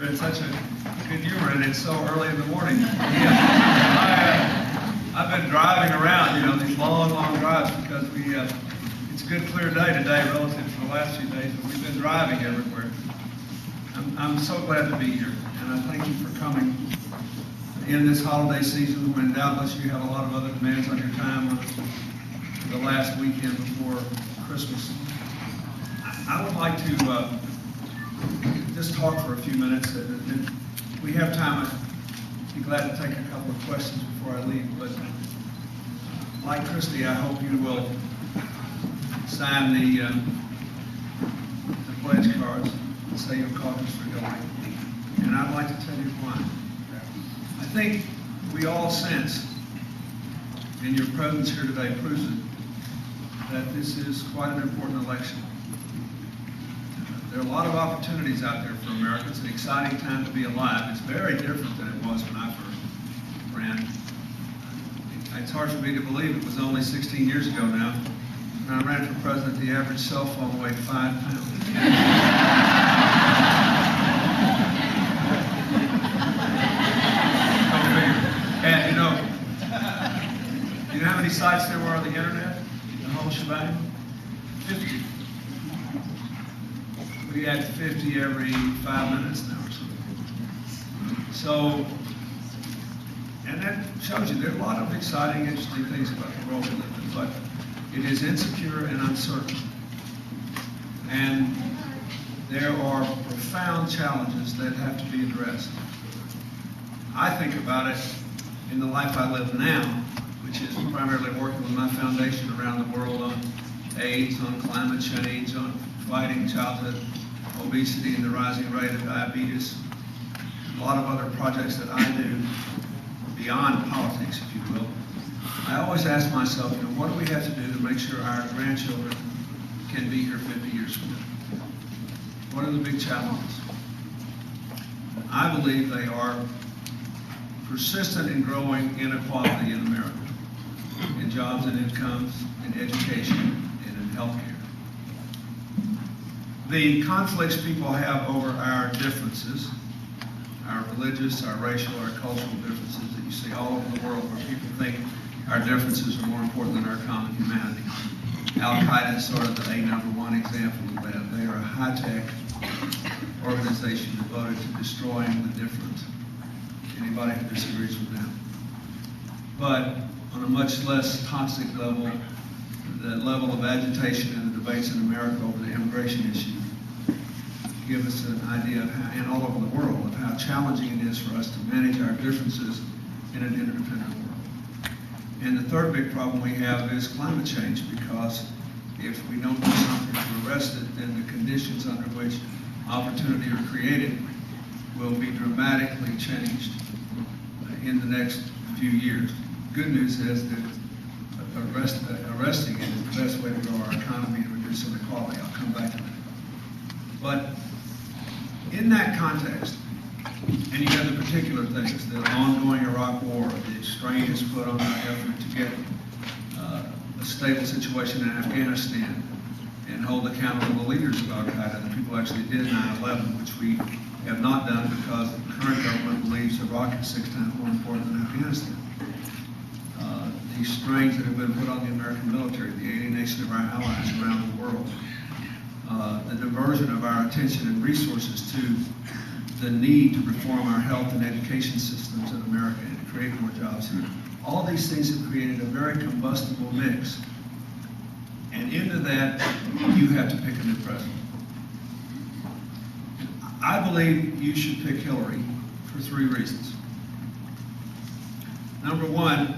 You're in such a good humor, and it's so early in the morning. I've been driving around, these long drives because it's a good clear day today relative to the last few days, but we've been driving everywhere. I'm so glad to be here, and I thank you for coming in this holiday season when doubtless you have a lot of other demands on your time on the last weekend before Christmas. I would like to just talk for a few minutes. If we have time, I'd be glad to take a couple of questions before I leave. But like Christy, I hope you will sign the pledge cards and say your caucus for going. And I'd like to tell you why. I think we all sense, and your presence here today proves it, that this is quite an important election. There are a lot of opportunities out there for America. It's an exciting time to be alive. It's very different than it was when I first ran. It's hard for me to believe it was only 16 years ago now. When I ran for president, the average cell phone weighed 5 pounds. And you know how many sites there were on the internet? The whole shebang? 50. We had 50 every 5 minutes now or something. So, and that shows you there are a lot of exciting, interesting things about the world we live in, but it is insecure and uncertain. And there are profound challenges that have to be addressed. I think about it in the life I live now, which is primarily working with my foundation around the world on AIDS, on climate change, on fighting childhood obesity and the rising rate of diabetes, a lot of other projects that I do beyond politics, if you will. I always ask myself, what do we have to do to make sure our grandchildren can be here 50 years from now? What are the big challenges? I believe they are persistent and growing inequality in America, in jobs and incomes, in education, and in healthcare. The conflicts people have over our differences, our religious, our racial, our cultural differences that you see all over the world where people think our differences are more important than our common humanity. Al-Qaeda is sort of the #1 example of that. They are a high-tech organization devoted to destroying the different. Anybody who disagrees with them. But on a much less toxic level, the level of agitation in the debates in America over the immigration issue give us an idea of how, and all over the world, of how challenging it is for us to manage our differences in an interdependent world. And the third big problem we have is climate change, because if we don't do something to arrest it, then the conditions under which opportunity are created will be dramatically changed in the next few years. Good news is that arresting it is the best way to grow our economy and reduce inequality. I'll come back to that. But in that context, and you have the particular things, the ongoing Iraq War, the strain is put on our effort to get a stable situation in Afghanistan and hold accountable the leaders of Al-Qaeda, the people who actually did 9/11, which we have not done because the current government believes Iraq is 6 times more important than Afghanistan. These strains that have been put on the American military, the alienation of our allies around the world, the diversion of our attention and resources to the need to reform our health and education systems in America and to create more jobs here. All these things have created a very combustible mix. And into that, you have to pick a new president. I believe you should pick Hillary for 3 reasons. Number one,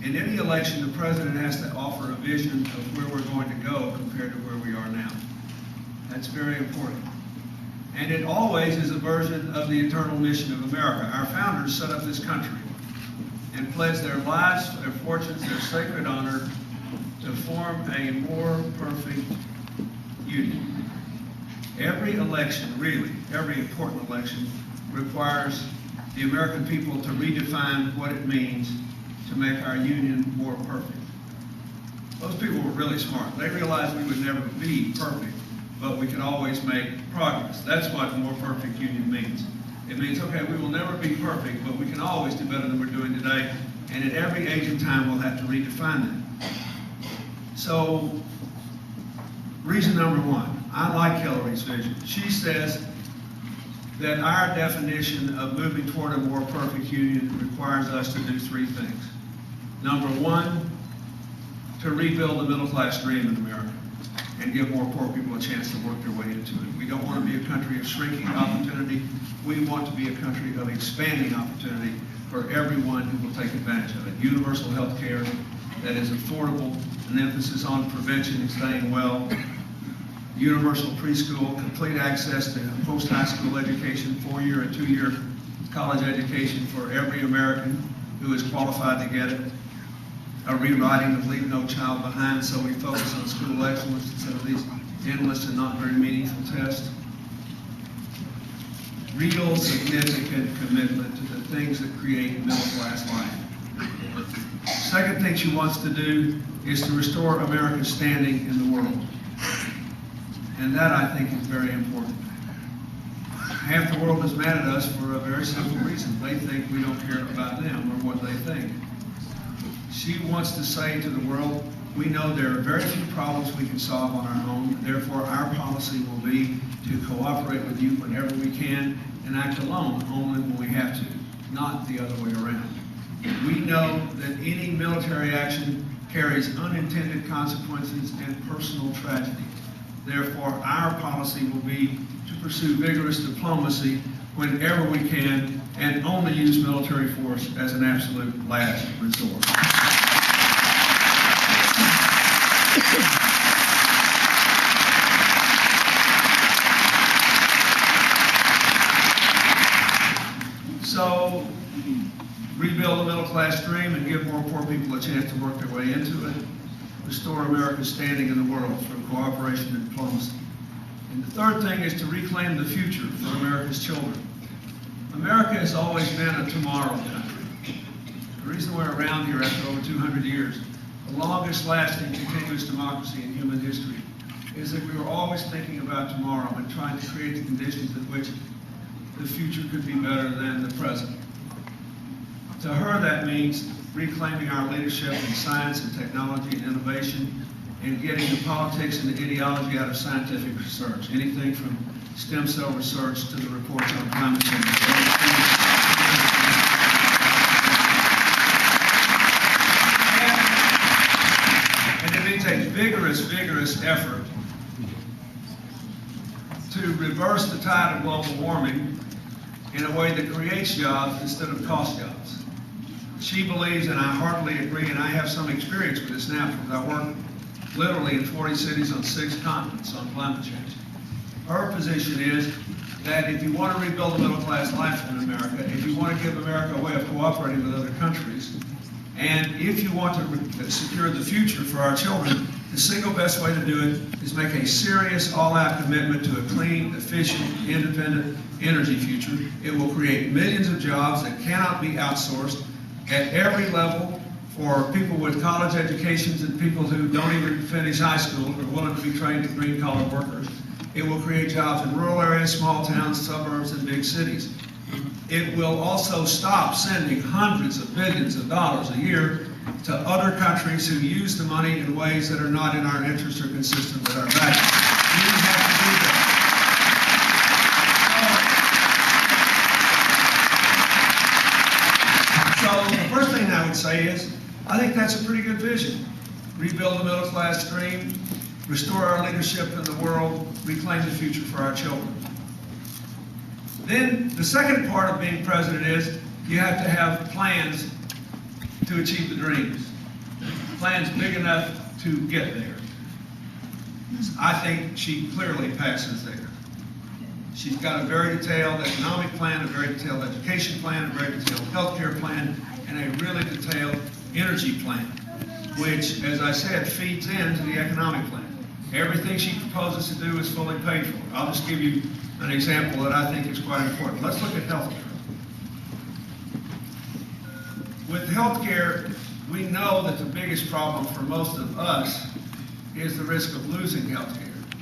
in any election, the president has to offer a vision of where we're going to go compared to where we are now. That's very important. And it always is a version of the eternal mission of America. Our founders set up this country and pledged their lives, their fortunes, their sacred honor to form a more perfect union. Every election, really, every important election, requires the American people to redefine what it means to make our union more perfect. Those people were really smart. They realized we would never be perfect, but we can always make progress. That's what more perfect union means. It means, okay, we will never be perfect, but we can always do better than we're doing today, and at every age and time we'll have to redefine that. So, reason number one, I like Hillary's vision. She says that our definition of moving toward a more perfect union requires us to do three things. Number one, to rebuild the middle class dream in America and give more poor people a chance to work their way into it. We don't want to be a country of shrinking opportunity. We want to be a country of expanding opportunity for everyone who will take advantage of it. Universal health care that is affordable, an emphasis on prevention and staying well, universal preschool, complete access to post-high school education, 4-year and 2-year college education for every American who is qualified to get it, a rewriting of Leave No Child Behind, so we focus on school excellence instead of these endless and not very meaningful tests. Real significant commitment to the things that create middle-class life. Second thing she wants to do is to restore America's standing in the world. And that, I think, is very important. Half the world is mad at us for a very simple reason. They think we don't care about them or what they think. She wants to say to the world, we know there are very few problems we can solve on our own, therefore our policy will be to cooperate with you whenever we can and act alone only when we have to, not the other way around. We know that any military action carries unintended consequences and personal tragedy. Therefore, our policy will be to pursue vigorous diplomacy whenever we can and only use military force as an absolute last resort. So, rebuild the middle class dream and give more poor people a chance to work their way into it. Restore America's standing in the world through cooperation and diplomacy. And the third thing is to reclaim the future for America's children. America has always been a tomorrow country. The reason we're around here after over 200 years, the longest lasting continuous democracy in human history, is that we were always thinking about tomorrow and trying to create the conditions in which the future could be better than the present. To her, that means reclaiming our leadership in science and technology and innovation and getting the politics and the ideology out of scientific research. Anything from stem cell research to the reports on climate change. And it means a vigorous effort to reverse the tide of global warming in a way that creates jobs instead of cost jobs. She believes, and I heartily agree, and I have some experience with this now because I work literally in 40 cities on 6 continents on climate change. Her position is that if you want to rebuild a middle-class life in America, if you want to give America a way of cooperating with other countries, and if you want to secure the future for our children, the single best way to do it is make a serious, all-out commitment to a clean, efficient, independent energy future. It will create millions of jobs that cannot be outsourced at every level for people with college educations and people who don't even finish high school or are willing to be trained as green-collar workers. It will create jobs in rural areas, small towns, suburbs, and big cities. It will also stop sending hundreds of billions of dollars a year to other countries who use the money in ways that are not in our interest or consistent with our values. We have to do that. So the first thing I would say is, I think that's a pretty good vision. Rebuild the middle class dream, restore our leadership in the world, reclaim the future for our children. Then the second part of being president is you have to have plans to achieve the dreams. Plans big enough to get there. I think she clearly passes there. She's got a very detailed economic plan, a very detailed education plan, a very detailed healthcare plan, and a really detailed energy plan, which, as I said, feeds into the economic plan. Everything she proposes to do is fully paid for. I'll just give you an example that I think is quite important. Let's look at healthcare. With healthcare, we know that the biggest problem for most of us is the risk of losing healthcare.